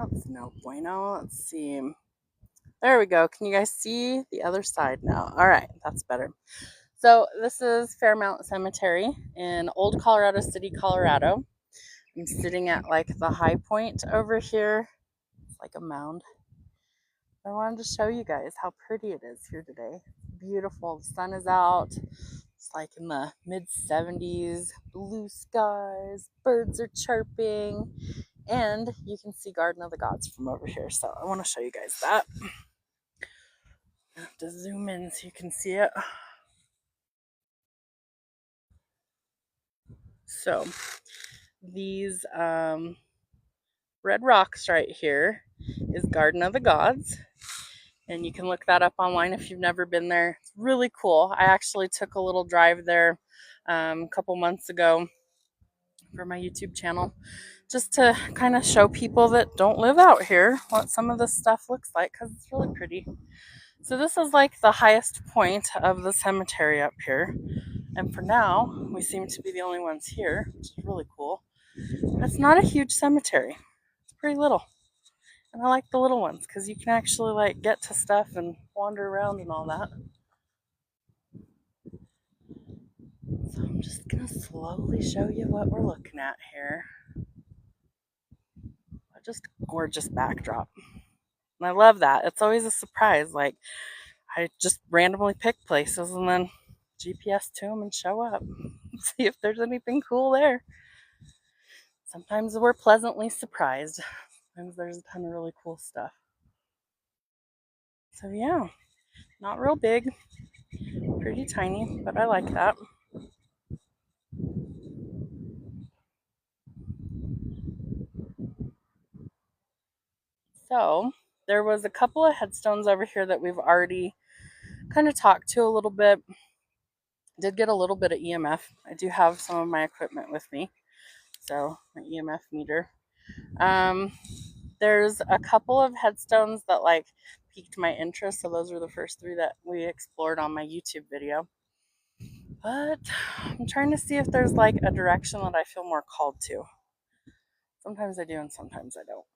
that's no bueno. Let's see. There we go. Can you guys see the other side now? All right, that's better. So this is Fairmount Cemetery in Old Colorado City, Colorado. I'm sitting at like the high point over here. It's like a mound. I wanted to show you guys how pretty it is here today. Beautiful. The sun is out. It's like in the mid 70s. Blue skies. Birds are chirping. And you can see Garden of the Gods from over here. So I want to show you guys that. I have to zoom in so you can see it. So these red rocks right here is Garden of the Gods. And you can look that up online if you've never been there. It's really cool. I actually took a little drive there a couple months ago for my YouTube channel, just to kind of show people that don't live out here what some of this stuff looks like, because it's really pretty. So this is like the highest point of the cemetery up here. And for now, we seem to be the only ones here, which is really cool. It's not a huge cemetery. It's pretty little. And I like the little ones because you can actually like get to stuff and wander around and all that. So I'm just going to slowly show you what we're looking at here. Just gorgeous backdrop. And I love that. It's always a surprise. Like, I just randomly pick places and then GPS to them and show up. See if there's anything cool there. Sometimes we're pleasantly surprised. Sometimes there's a ton of really cool stuff. So yeah, not real big, pretty tiny, but I like that. So there was a couple of headstones over here that we've already kind of talked to a little bit. Did get a little bit of EMF. I do have some of my equipment with me, so my EMF meter. There's a couple of headstones that like piqued my interest, so those were the first three that we explored on my YouTube video. But I'm trying to see if there's like a direction that I feel more called to. Sometimes I do and sometimes I don't.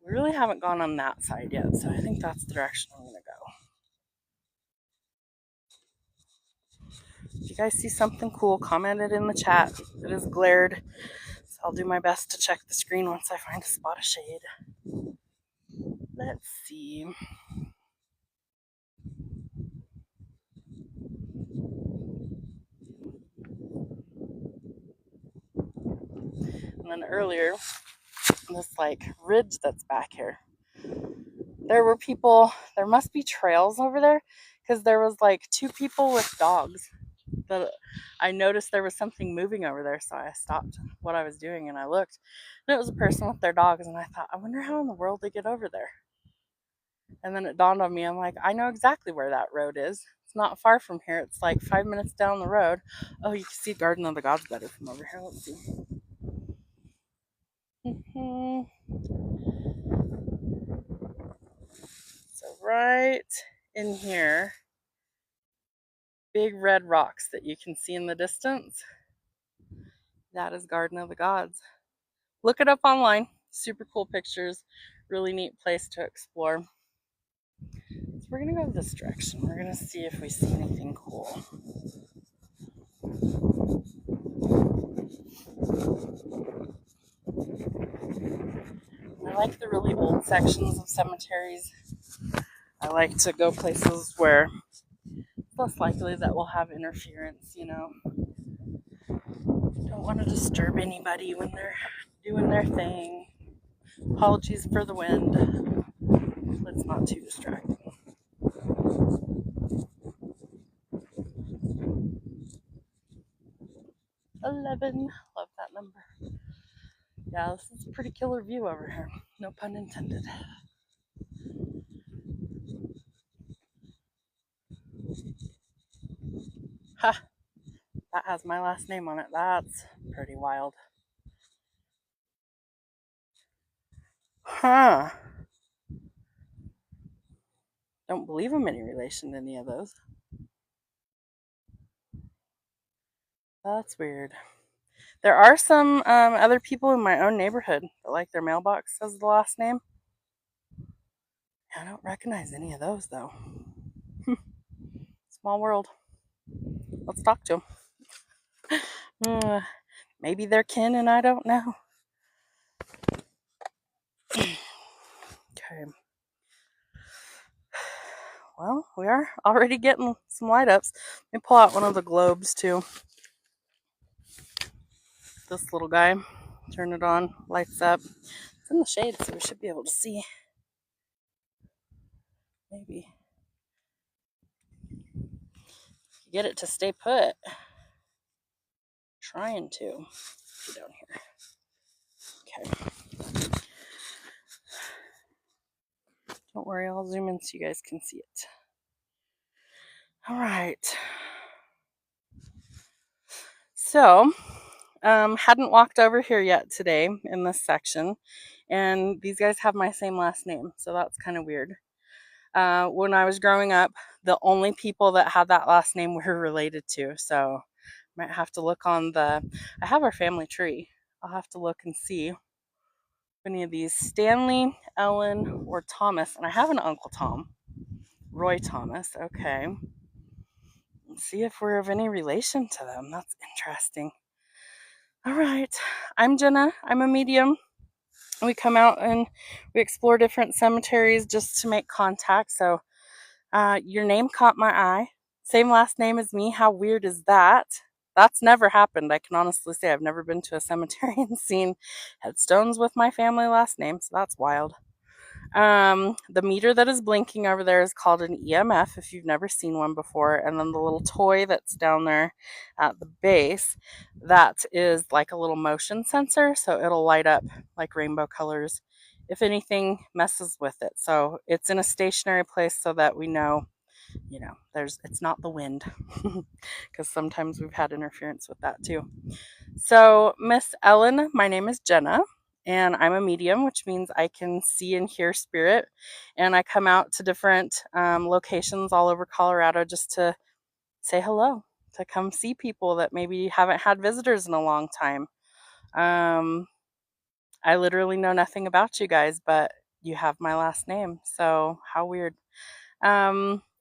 We really haven't gone on that side yet, so I think that's the direction I'm going to go. If you guys see something cool, comment it in the chat. It is glared, so I'll do my best to check the screen once I find a spot of shade. Let's see. And then earlier, this like ridge that's back here, there were people, there must be trails over there, because there was like two people with dogs that I noticed there was something moving over there, so I stopped what I was doing and I looked, and it was a person with their dogs, and I thought, I wonder how in the world they get over there. And then it dawned on me, I'm like, I know exactly where that road is. It's not far from here. It's like 5 minutes down the road. Oh, you can see Garden of the Gods better from over here. Let's see. So right in here, big red rocks that you can see in the distance, that is Garden of the Gods. Look it up online. Super cool pictures. Really neat place to explore. So we're going to go this direction. We're going to see if we see anything cool. I like the really old sections of cemeteries. I like to go places where it's less likely that we'll have interference, you know. Don't want to disturb anybody when they're doing their thing. Apologies for the wind. It's not too distracting. 11. Love that number. Yeah, this is a pretty killer view over here. No pun intended. Ha! That has my last name on it. That's pretty wild. Huh. Don't believe I'm any relation to any of those. That's weird. There are some other people in my own neighborhood that like their mailbox says the last name. I don't recognize any of those though. Small world. Let's talk to them. Maybe they're kin and I don't know. Okay. Well, we are already getting some light ups. Let me pull out one of the globes too. This little guy. Turn it on. Lights up. It's in the shade, so we should be able to see. Maybe. Get it to stay put. Trying to. Get down here. Okay. Don't worry, I'll zoom in so you guys can see it. All right. So, hadn't walked over here yet today in this section, and these guys have my same last name, so that's kind of weird. When I was growing up, the only people that had that last name we were related to, so might have to look on I have our family tree. I'll have to look and see if any of these, Stanley, Ellen, or Thomas, and I have an Uncle Tom, Roy Thomas. Okay. Let's see if we're of any relation to them. That's interesting. All right. I'm Jenna. I'm a medium. We come out and we explore different cemeteries just to make contact. So your name caught my eye. Same last name as me. How weird is that? That's never happened. I can honestly say I've never been to a cemetery and seen headstones with my family last name. So that's wild. The meter that is blinking over there is called an EMF if you've never seen one before. And then the little toy that's down there at the base, that is like a little motion sensor. So it'll light up like rainbow colors if anything messes with it. So it's in a stationary place so that we know, it's not the wind, because sometimes we've had interference with that too. So Miss Ellen, my name is Jenna, and I'm a medium, which means I can see and hear spirit. And I come out to different locations all over Colorado just to say hello, to come see people that maybe haven't had visitors in a long time. I literally know nothing about you guys, but you have my last name. So how weird.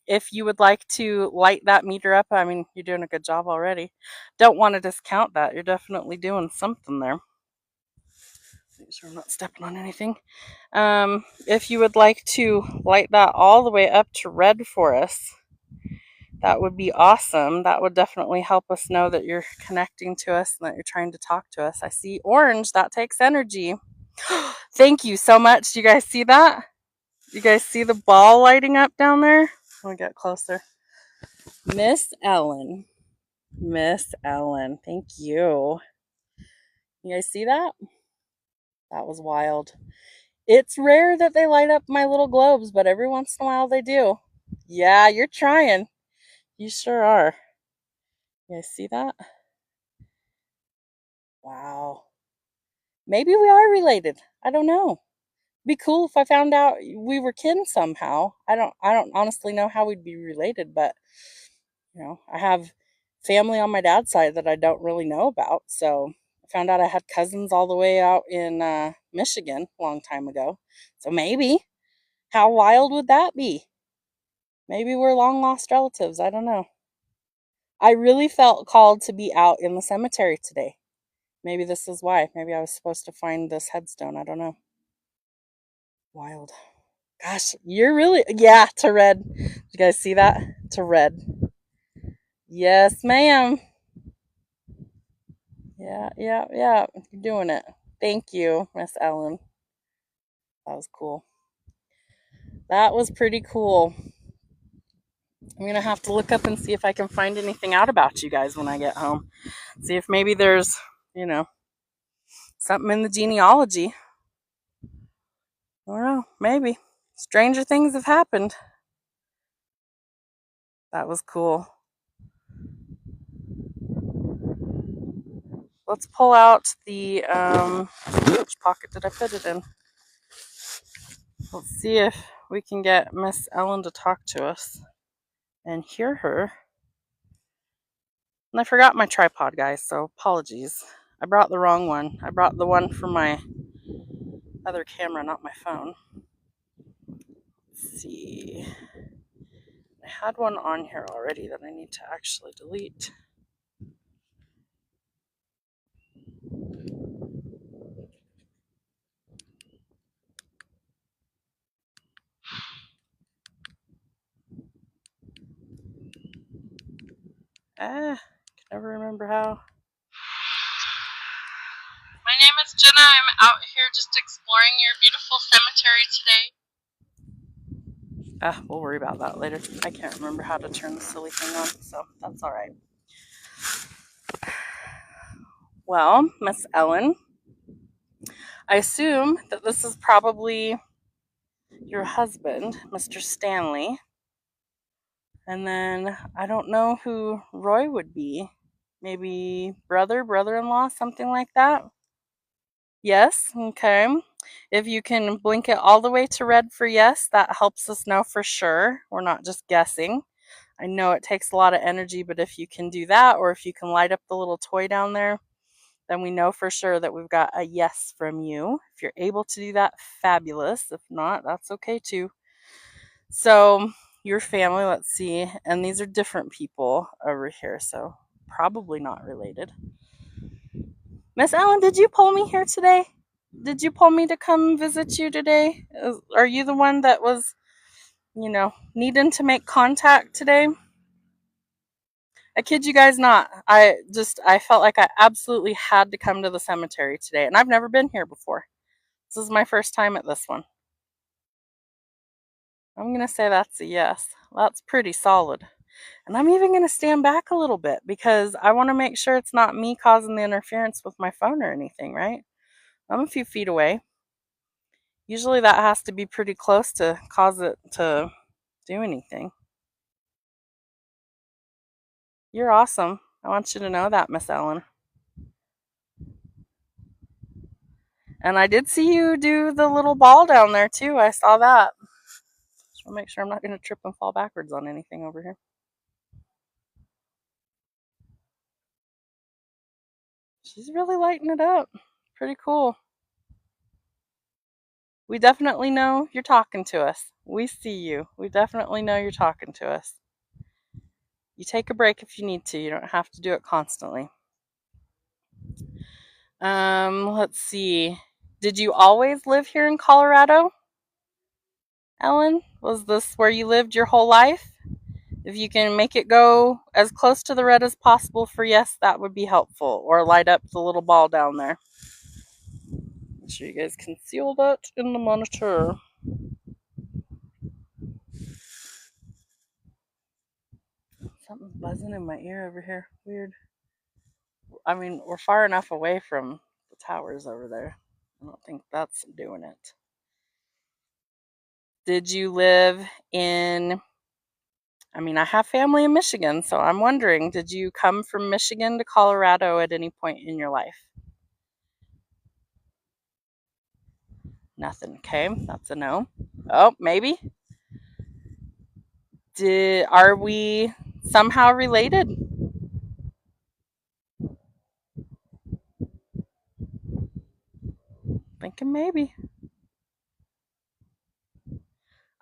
If you would like to light that meter up, I mean, you're doing a good job already. Don't want to discount that. You're definitely doing something there. Make sure I'm not stepping on anything. If you would like to light that all the way up to red for us, that would be awesome. That would definitely help us know that you're connecting to us and that you're trying to talk to us. I see orange. That takes energy. Thank you so much. Do you guys see that? You guys see the ball lighting up down there? Let me get closer. Miss Ellen. Miss Ellen. Thank you. You guys see that? That was wild. It's rare that they light up my little globes, but every once in a while they do. Yeah, you're trying. You sure are. You guys see that? Wow. Maybe we are related. I don't know. It'd be cool if I found out we were kin somehow. I don't honestly know how we'd be related, but I have family on my dad's side that I don't really know about. So I found out I had cousins all the way out in Michigan a long time ago. So maybe, how wild would that be? Maybe we're long lost relatives. I don't know. I really felt called to be out in the cemetery today. Maybe this is why. Maybe I was supposed to find this headstone. I don't know. Wild. Gosh, you're really, yeah, to red. Did you guys see that? To red. Yes, ma'am. Yeah. You're doing it. Thank you, Miss Ellen. That was cool. That was pretty cool. I'm going to have to look up and see if I can find anything out about you guys when I get home. See if maybe there's, something in the genealogy. I don't know. Maybe. Stranger things have happened. That was cool. Let's pull out the, which pocket did I put it in? Let's see if we can get Miss Ellen to talk to us and hear her. And I forgot my tripod, guys, so apologies. I brought the wrong one. I brought the one for my other camera, not my phone. Let's see. I had one on here already that I need to actually delete. Can never remember how. My name is Jenna. I'm out here just exploring your beautiful cemetery today. We'll worry about that later. I can't remember how to turn the silly thing on, so that's all right. Well, Miss Ellen, I assume that this is probably your husband, Mr. Stanley. And then I don't know who Roy would be. Maybe brother-in-law, something like that. Yes, okay. If you can blink it all the way to red for yes, that helps us know for sure. We're not just guessing. I know it takes a lot of energy, but if you can do that, or if you can light up the little toy down there, then we know for sure that we've got a yes from you. If you're able to do that, fabulous. If not, that's okay too. So your family, let's see, and these are different people over here, so probably not related. Miss Ellen, did you pull me here today? Did you pull me to come visit you today? Are you the one that was, needing to make contact today? I kid you guys not. I felt like I absolutely had to come to the cemetery today, and I've never been here before. This is my first time at this one. I'm going to say that's a yes. That's pretty solid. And I'm even going to stand back a little bit because I want to make sure it's not me causing the interference with my phone or anything, right? I'm a few feet away. Usually that has to be pretty close to cause it to do anything. You're awesome. I want you to know that, Miss Ellen. And I did see you do the little ball down there too. I saw that. Just want to make sure I'm not going to trip and fall backwards on anything over here. She's really lighting it up. Pretty cool. We definitely know you're talking to us. We see you. We definitely know you're talking to us. You take a break if you need to. You don't have to do it constantly. Let's see. Did you always live here in Colorado, Ellen? Was this where you lived your whole life? If you can make it go as close to the red as possible for yes, that would be helpful. Or light up the little ball down there. Make sure you guys can see all that in the monitor. Something's buzzing in my ear over here. Weird. I mean, we're far enough away from the towers over there. I don't think that's doing it. Did you live in... I have family in Michigan, so I'm wondering, did you come from Michigan to Colorado at any point in your life? Nothing. Okay, that's a no. Oh, maybe. Are we somehow related? Thinking maybe.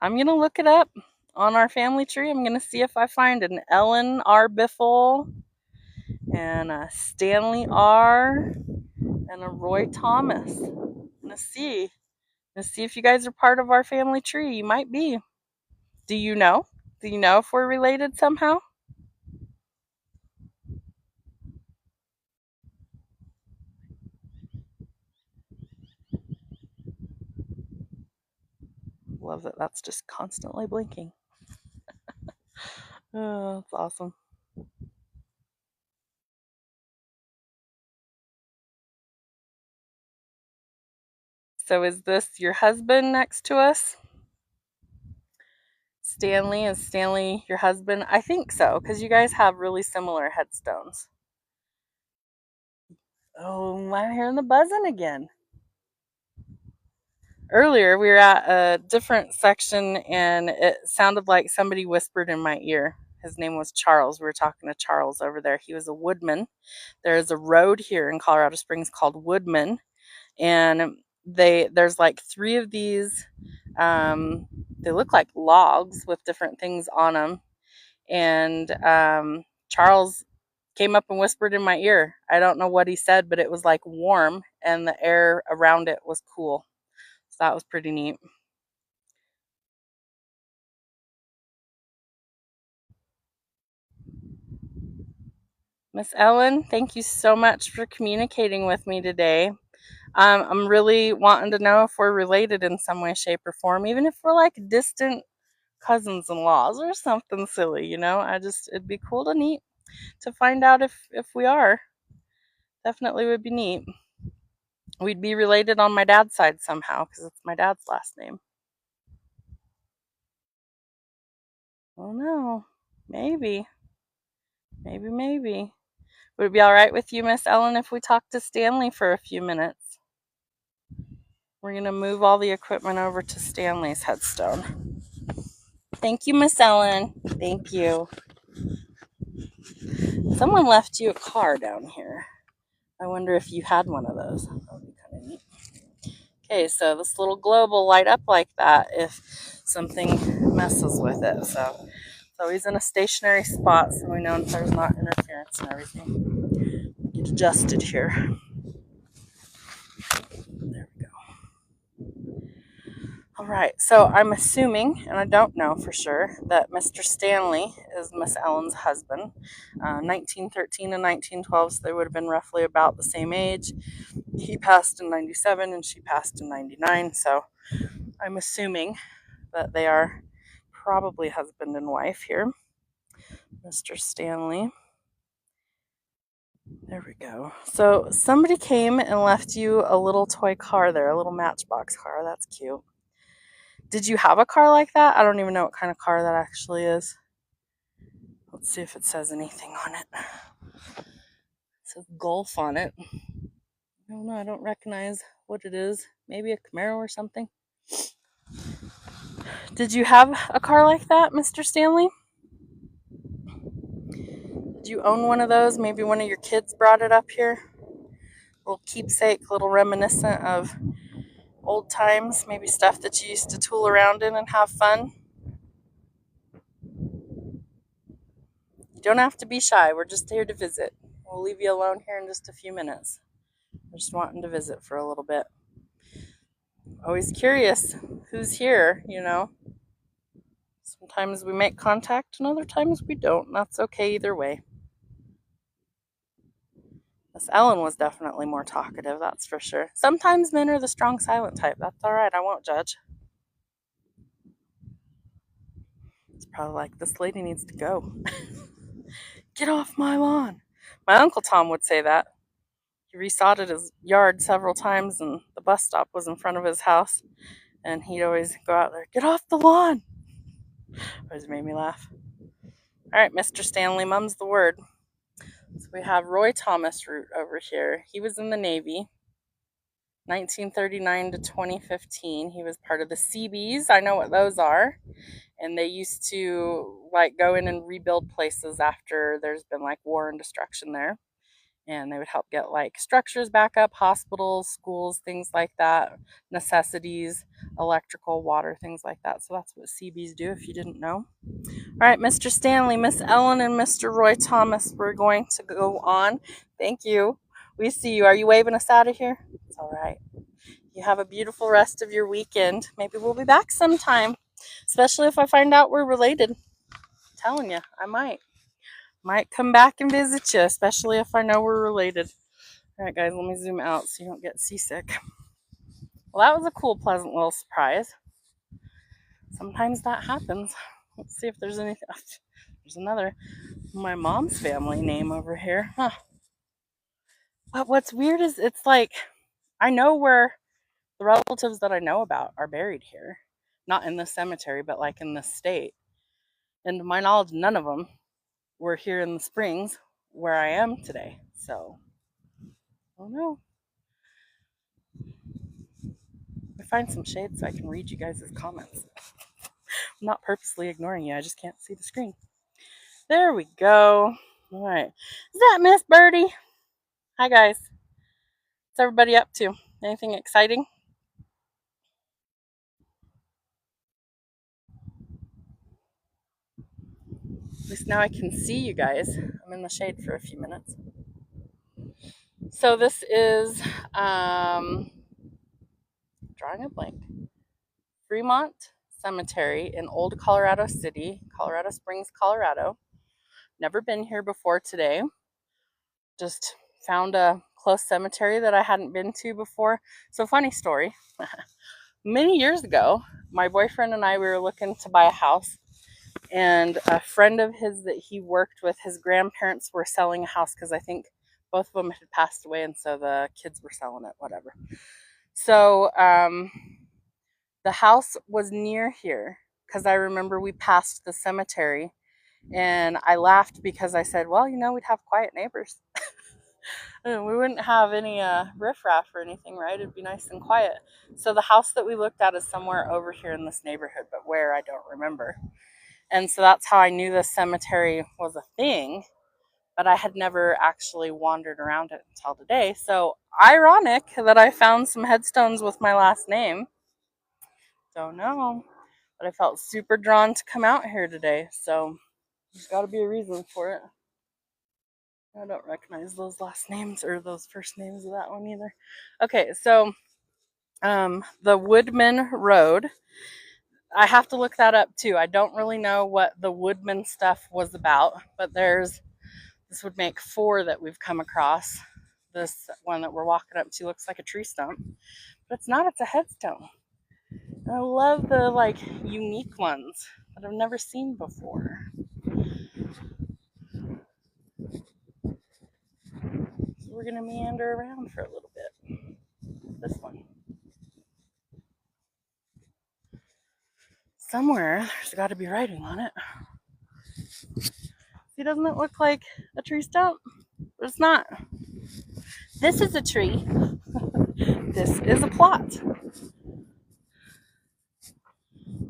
I'm going to look it up on our family tree. I'm going to see if I find an Ellen R. Biffle and a Stanley R. and a Roy Thomas. I'm going to see. Let's see if you guys are part of our family tree. You might be. Do you know? Do you know if we're related somehow? Love that that's just constantly blinking. Oh, that's awesome. So is this your husband next to us? Stanley, is Stanley your husband? I think so, because you guys have really similar headstones. Oh, I'm hearing the buzzing again. Earlier, we were at a different section, and it sounded like somebody whispered in my ear. His name was Charles. We were talking to Charles over there. He was a woodman. There is a road here in Colorado Springs called Woodman, and there's like 3 of these. They look like logs with different things on them, and Charles came up and whispered in my ear. I don't know what he said, but it was like warm, and the air around it was cool. So that was pretty neat. Miss Ellen, thank you so much for communicating with me today. I'm really wanting to know if we're related in some way, shape, or form, even if we're like distant cousins-in-laws or something silly, you know. It'd be cool to find out if we are. Definitely would be neat. We'd be related on my dad's side somehow because it's my dad's last name. Oh no, maybe. Would it be all right with you, Miss Ellen, if we talk to Stanley for a few minutes? We're going to move all the equipment over to Stanley's headstone. Thank you, Miss Ellen. Thank you. Someone left you a car down here. I wonder if you had one of those. That would be kind of neat. Okay, so this little globe will light up like that if something messes with it. So it's always in a stationary spot so we know there's not interference and everything. Get adjusted here. There we go. All right, so I'm assuming, and I don't know for sure, that Mr. Stanley is Miss Ellen's husband. 1913 and 1912, so they would have been roughly about the same age. He passed in 97 and she passed in 99, so I'm assuming that they are probably husband and wife here. Mr. Stanley. There we go. So somebody came and left you a little toy car there, a little Matchbox car. That's cute. Did you have a car like that? I don't even know what kind of car that actually is. Let's see if it says anything on it. It says Golf on it. I don't know. I don't recognize what it is. Maybe a Camaro or something. Did you have a car like that, Mr. Stanley? Did you own one of those? Maybe one of your kids brought it up here? Little keepsake, little reminiscent of old times, maybe stuff that you used to tool around in and have fun. You don't have to be shy. We're just here to visit. We'll leave you alone here in just a few minutes. We're just wanting to visit for a little bit. Always curious who's here, you know. Sometimes we make contact and other times we don't. And that's okay either way. Miss Ellen was definitely more talkative, that's for sure. Sometimes men are the strong silent type. That's all right. I won't judge. It's probably like, this lady needs to go. Get off my lawn. My Uncle Tom would say that. He resodded his yard several times and the bus stop was in front of his house. And he'd always go out there, get off the lawn. Always made me laugh. All right, Mr. Stanley, mum's the word. So we have Roy Thomas Root over here. He was in the Navy, 1939 to 2015. He was part of the Seabees. I know what those are. And they used to like go in and rebuild places after there's been like war and destruction there. And they would help get like structures back up, hospitals, schools, things like that, necessities, electrical, water, things like that. So that's what Seabees do if you didn't know. All right, Mr. Stanley, Miss Ellen, and Mr. Roy Thomas, we're going to go on. Thank you. We see you. Are you waving us out of here? It's all right. You have a beautiful rest of your weekend. Maybe we'll be back sometime, especially if I find out we're related. I'm telling you, I might come back and visit you, especially if I know we're related. All right, guys, let me zoom out so you don't get seasick. Well, that was a cool, pleasant little surprise. Sometimes that happens. Let's see if there's anything. There's another, my mom's family name over here. Huh. But what's weird is it's like, I know where the relatives that I know about are buried here. Not in the cemetery, but like in the state. And to my knowledge, none of them were here in the Springs where I am today. So, I don't know. I find some shade so I can read you guys' comments. I'm not purposely ignoring you. I just can't see the screen. There we go. All right. Is that Miss Birdie? Hi, guys. What's everybody up to? Anything exciting? At least now I can see you guys. I'm in the shade for a few minutes. So this is drawing a blank. Fairmount Cemetery in Old Colorado City, Colorado Springs, Colorado. Never been here before today. Just found a close cemetery that I hadn't been to before. So funny story. Many years ago, my boyfriend and I, we were looking to buy a house, and a friend of his that he worked with, his grandparents were selling a house because I think both of them had passed away, and so the kids were selling it, whatever. So the house was near here because I remember we passed the cemetery, and I laughed because I said, well, we'd have quiet neighbors. We wouldn't have any riffraff or anything, right? It'd be nice and quiet. So the house that we looked at is somewhere over here in this neighborhood, but where I don't remember. And so that's how I knew this cemetery was a thing, but I had never actually wandered around it until today. So ironic that I found some headstones with my last name. Don't know, but I felt super drawn to come out here today. So there's got to be a reason for it. I don't recognize those last names or those first names of that one either. Okay, so the Woodman Road. I have to look that up too. I don't really know what the Woodman stuff was about, but this would make 4 that we've come across. This one that we're walking up to looks like a tree stump, but it's not, it's a headstone. And I love the unique ones that I've never seen before. So we're gonna meander around for a little bit. This one. Somewhere there's got to be writing on it. See, doesn't it look like a tree stump? But it's not. This is a tree. This is a plot.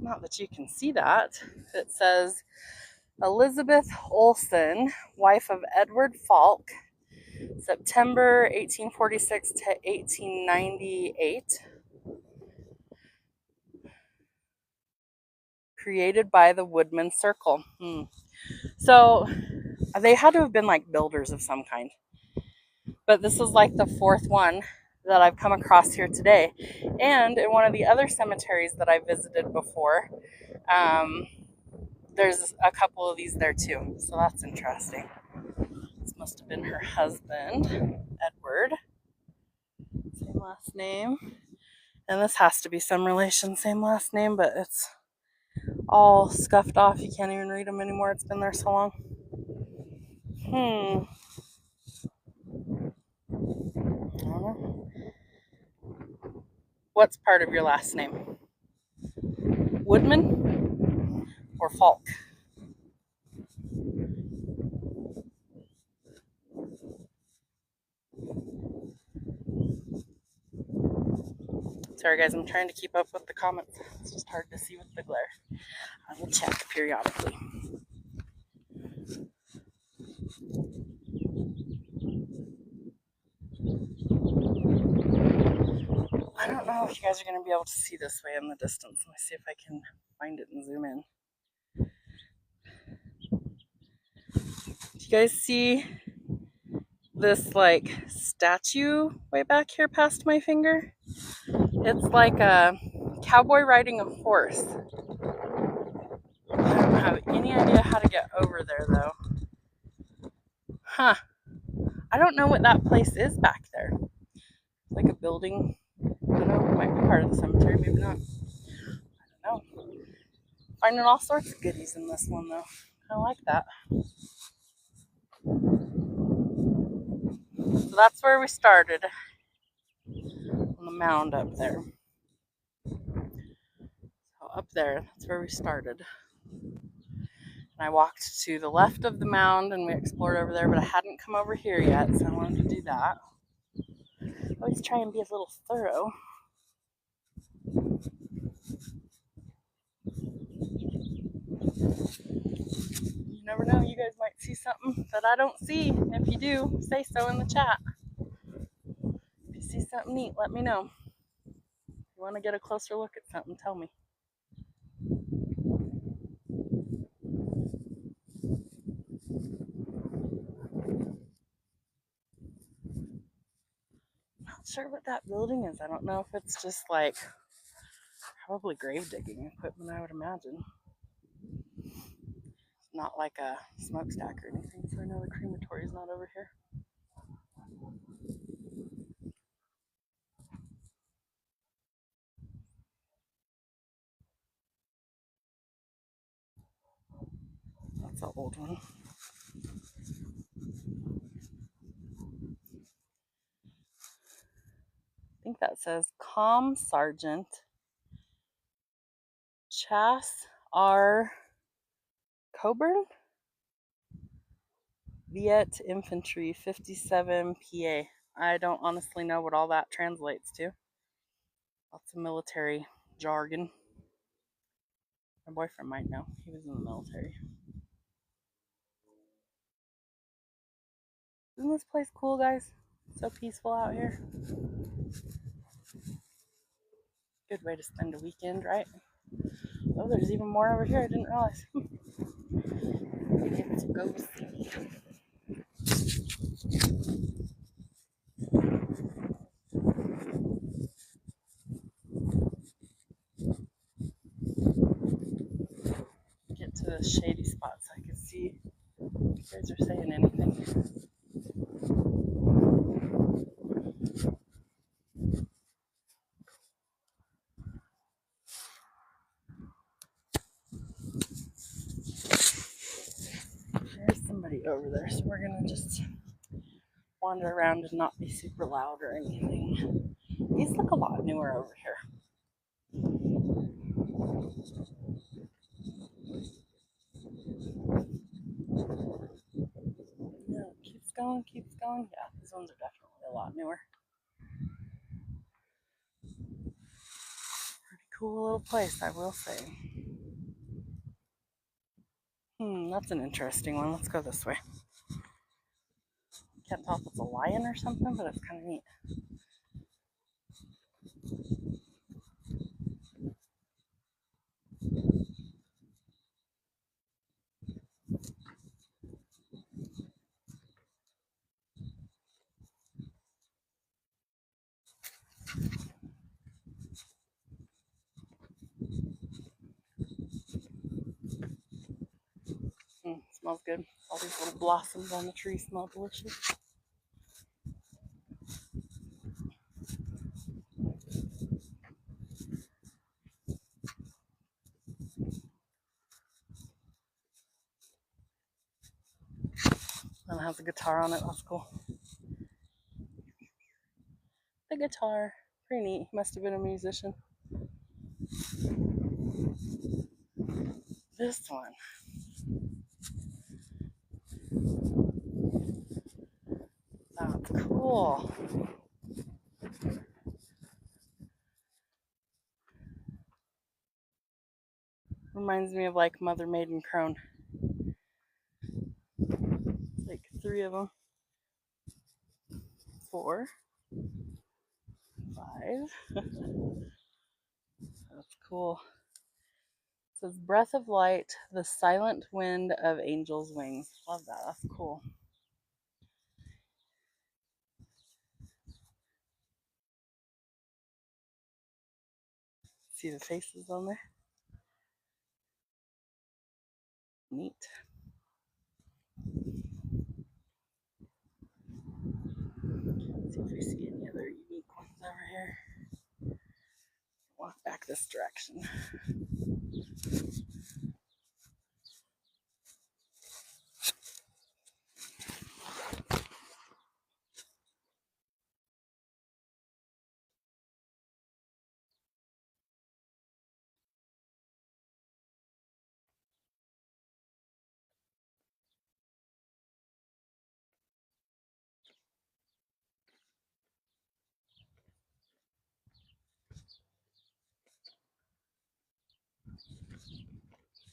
Not that you can see that. It says Elizabeth Olson, wife of Edward Falk, September 1846 to 1898. Created by the Woodman Circle. So they had to have been like builders of some kind. But this is like the 4th one that I've come across here today. And in one of the other cemeteries that I visited before, there's a couple of these there too. So that's interesting. This must have been her husband, Edward. Same last name. And this has to be some relation, same last name, but it's all scuffed off. You can't even read them anymore. It's been there so long. I don't know. What's part of your last name? Woodman or Falk? Sorry guys, I'm trying to keep up with the comments. It's just hard to see with the glare. I will check periodically. I don't know if you guys are going to be able to see this way in the distance. Let me see if I can find it and zoom in. Do you guys see this statue way back here past my finger? It's like a cowboy riding a horse. I don't have any idea how to get over there though. Huh. I don't know what that place is back there. It's like a building. I don't know. It might be part of the cemetery, maybe not. I don't know. Finding all sorts of goodies in this one though. I like that. So that's where we started. On the mound up there. So up there, that's where we started. And I walked to the left of the mound and we explored over there, but I hadn't come over here yet, so I wanted to do that. I always try and be a little thorough. You never know, you guys might see something that I don't see. If you do, say so in the chat. If you see something neat, let me know. If you want to get a closer look at something, tell me. Not sure what that building is. I don't know if it's just like probably grave digging equipment, I would imagine. Not like a smokestack or anything, so I know the crematory is not over here. That's an old one. I think that says Com Sergeant Chas R. Coburn, Viet Infantry 57 PA. I don't honestly know what all that translates to. Lots of military jargon. My boyfriend might know. He was in the military. Isn't this place cool, guys? So peaceful out here. Good way to spend a weekend, right? Oh, there's even more over here. I didn't realize. Let's go see. Get to the shady spot so I can see if you guys are saying anything. There's somebody over there, so we're gonna just wander around and not be super loud or anything. These look a lot newer over here. Yeah, keeps going, keeps going. Yeah, these ones are definitely a lot newer. Pretty cool little place, I will say. That's an interesting one. Let's go this way. Can't tell if it's a lion or something, but it's kind of neat. Smells good. All these little blossoms on the tree smell delicious. And it has a guitar on it. That's cool. The guitar. Pretty neat. He must have been a musician. This one. That's cool. Reminds me of like Mother Maiden Crone. It's like 3 of them. 4. 5. That's cool. It says breath of light, the silent wind of angels' wings. Love that. That's cool. See the faces on there? Neat. Let's see if we see any other unique ones over here. Walk back this direction.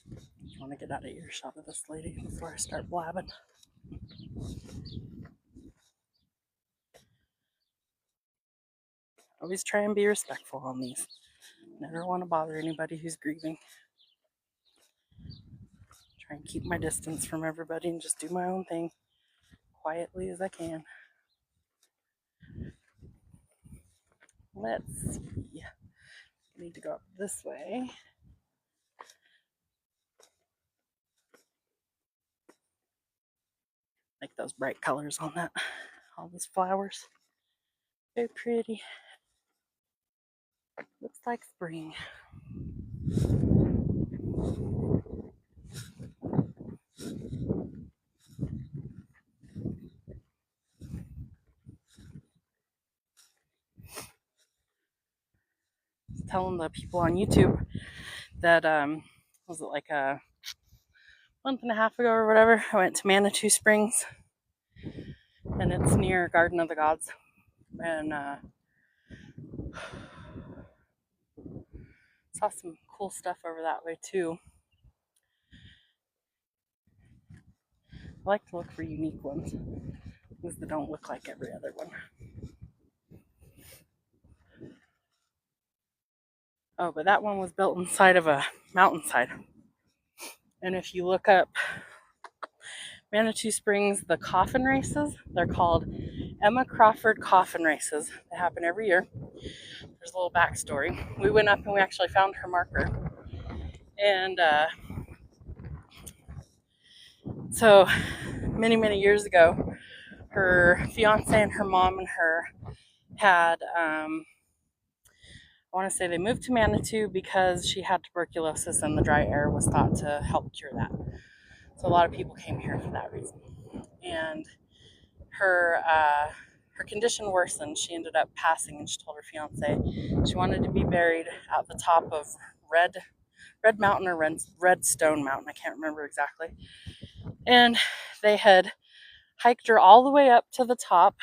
I want to get out of earshot of this lady before I start blabbing. Always try and be respectful on these. Never want to bother anybody who's grieving. Try and keep my distance from everybody and just do my own thing quietly as I can. Let's see. I need to go up this way. Like those bright colors on that. All those flowers. Very pretty. Looks like spring. Telling the people on YouTube that was it like a month and a half ago or whatever, I went to Manitou Springs, and it's near Garden of the Gods, and saw some cool stuff over that way too. I like to look for unique ones, things that don't look like every other one. Oh, but that one was built inside of a mountainside. And if you look up Manitou Springs, the coffin races, they're called Emma Crawford coffin races. They happen every year. There's a little backstory. We went up and we actually found her marker. And so many, many years ago, her fiance and her mom and her had, I want to say they moved to Manitou because she had tuberculosis and the dry air was thought to help cure that. So a lot of people came here for that reason. And her condition worsened. She ended up passing, and she told her fiance she wanted to be buried at the top of Red Mountain or Red Stone Mountain. I can't remember exactly. And they had hiked her all the way up to the top,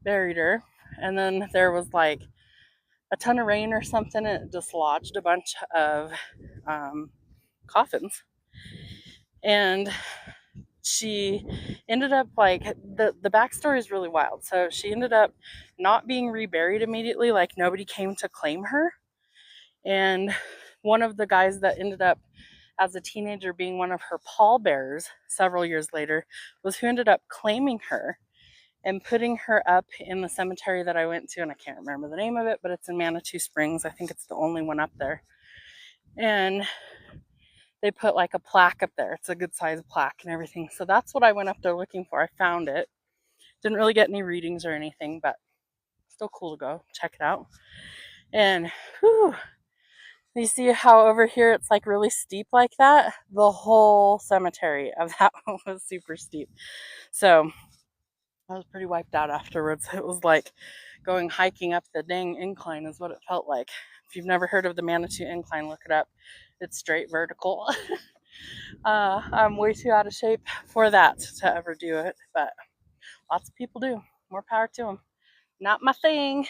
buried her, and then there was like a ton of rain or something, and it dislodged a bunch of coffins. And she ended up like the backstory is really wild. So she ended up not being reburied immediately, like nobody came to claim her. And one of the guys that ended up as a teenager being one of her pallbearers several years later was who ended up claiming her and putting her up in the cemetery that I went to, and I can't remember the name of it, but it's in Manitou Springs. I think it's the only one up there. And they put like a plaque up there. It's a good size plaque and everything. So that's what I went up there looking for. I found it. Didn't really get any readings or anything, but still cool to go check it out. And whew, you see how over here it's like really steep like that? The whole cemetery of that one was super steep. So I was pretty wiped out afterwards. It was like going hiking up the dang incline is what it felt like. If you've never heard of the Manitou Incline, look it up. It's straight vertical. I'm way too out of shape for that to ever do it, but lots of people do. More power to them. Not my thing.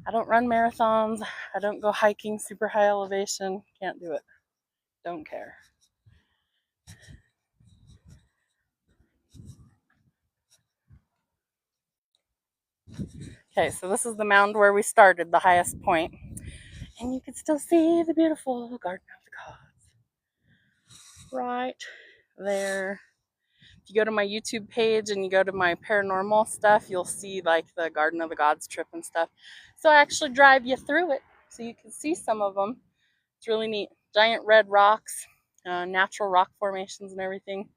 I don't run marathons. I don't go hiking super high elevation. Can't do it. Don't care. Okay, so this is the mound where we started, the highest point. And you can still see the beautiful Garden of the Gods right there. If you go to my YouTube page and you go to my paranormal stuff, you'll see like the Garden of the Gods trip and stuff. So I actually drive you through it so you can see some of them. It's really neat. Giant red rocks, natural rock formations and everything.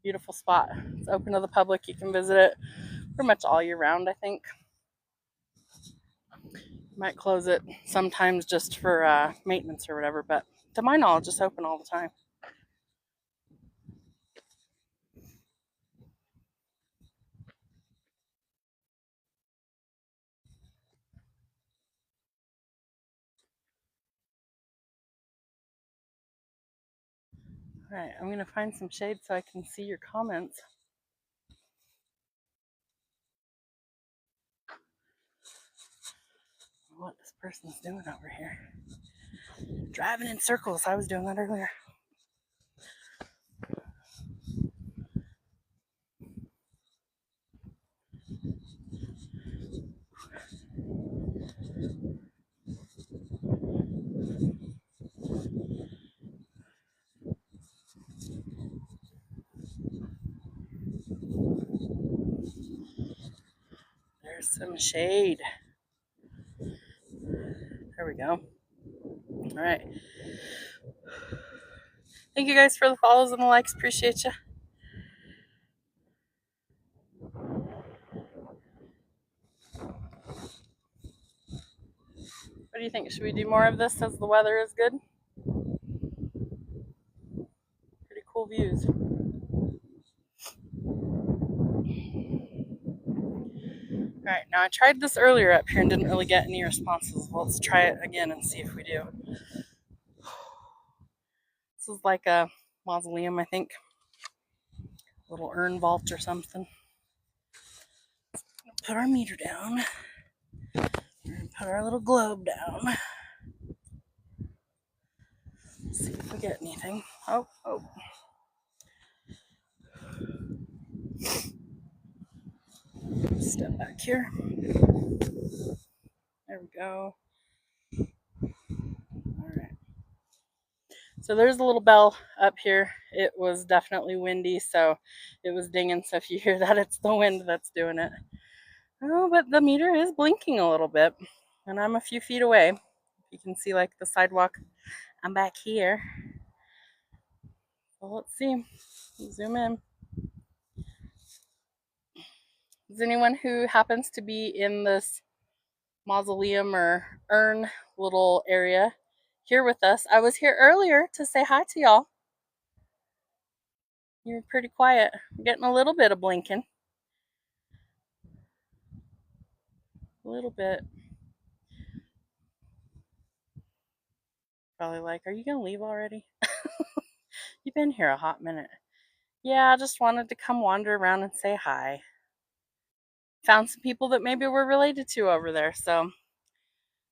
Beautiful spot. It's open to the public. You can visit it pretty much all year round, I think. Might close it sometimes just for maintenance or whatever, but to my knowledge, it's open all the time. All right, I'm going to find some shade so I can see your comments. What this person's doing over here. Driving in circles. I was doing that earlier. There's some shade. There we go. All right. Thank you guys for the follows and the likes. Appreciate you. What do you think? Should we do more of this as the weather is good? Pretty cool views. All right, now I tried this earlier up here and didn't really get any responses. Well, let's try it again and see if we do. This is like a mausoleum, I think. A little urn vault or something. Put our meter down. And put our little globe down. See if we get anything. Oh. Step back here. There we go. All right. So there's a little bell up here. It was definitely windy, so it was dinging. So if you hear that, it's the wind that's doing it. Oh, but the meter is blinking a little bit, and I'm a few feet away. You can see like the sidewalk. I'm back here. Well, let's see. Zoom in. Is anyone who happens to be in this mausoleum or urn little area here with us? I was here earlier to say hi to y'all. You were pretty quiet. I'm getting a little bit of blinking. A little bit. Probably like, are you going to leave already? You've been here a hot minute. Yeah, I just wanted to come wander around and say hi. Found some people that maybe we're related to over there, so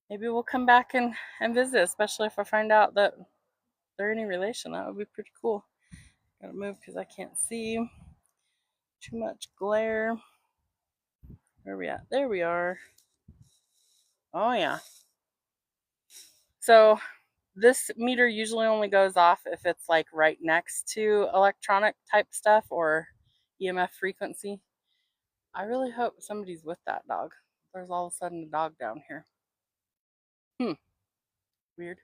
maybe we'll come back and visit, especially if I find out that they're any relation. That would be pretty cool. Gotta move because I can't see. Too much glare. Where are we at? There we are. Oh, yeah. So this meter usually only goes off if it's like right next to electronic type stuff or EMF frequency. I really hope somebody's with that dog. There's all of a sudden a dog down here. Weird.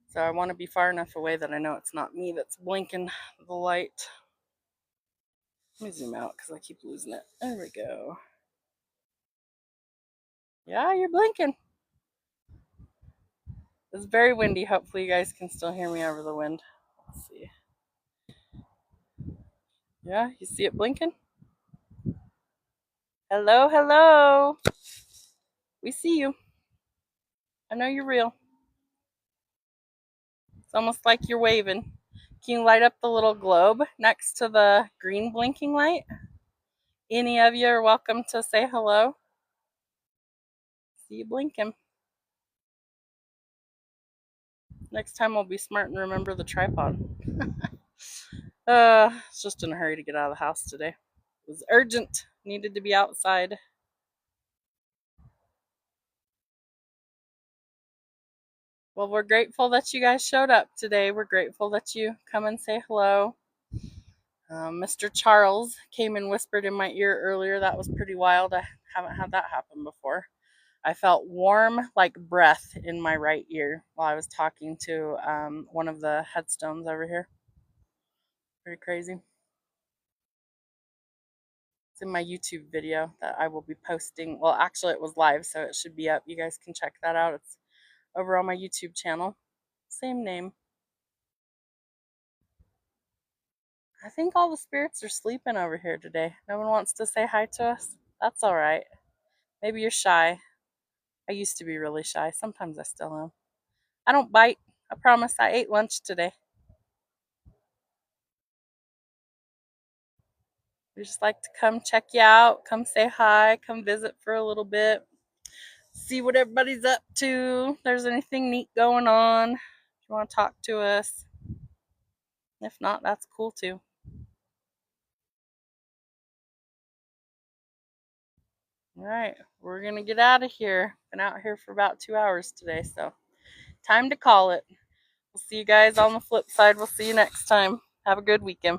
So I want to be far enough away that I know it's not me that's blinking the light. Let me zoom out because I keep losing it. There we go. Yeah, you're blinking. It's very windy. Hopefully you guys can still hear me over the wind. Let's see. Yeah, you see it blinking? Hello, hello. We see you. I know you're real. It's almost like you're waving. Can you light up the little globe next to the green blinking light? Any of you are welcome to say hello. See you blinking. Next time I'll be smart and remember the tripod. It's just in a hurry to get out of the house today. It was urgent. Needed to be outside. Well, we're grateful that you guys showed up today. We're grateful that you come and say hello. Mr. Charles came and whispered in my ear earlier. That was pretty wild. I haven't had that happen before. I felt warm like breath in my right ear while I was talking to one of the headstones over here. Pretty crazy. It's in my YouTube video that I will be posting. Well, actually, it was live, so it should be up. You guys can check that out. It's over on my YouTube channel. Same name. I think all the spirits are sleeping over here today. No one wants to say hi to us. That's all right. Maybe you're shy. I used to be really shy. Sometimes I still am. I don't bite. I promise I ate lunch today. We just like to come check you out, come say hi, come visit for a little bit. see what everybody's up to. If there's anything neat going on, if you want to talk to us. If not, that's cool too. All right, we're going to get out of here. Been out here for about 2 hours today, so time to call it. We'll see you guys on the flip side. We'll see you next time. Have a good weekend.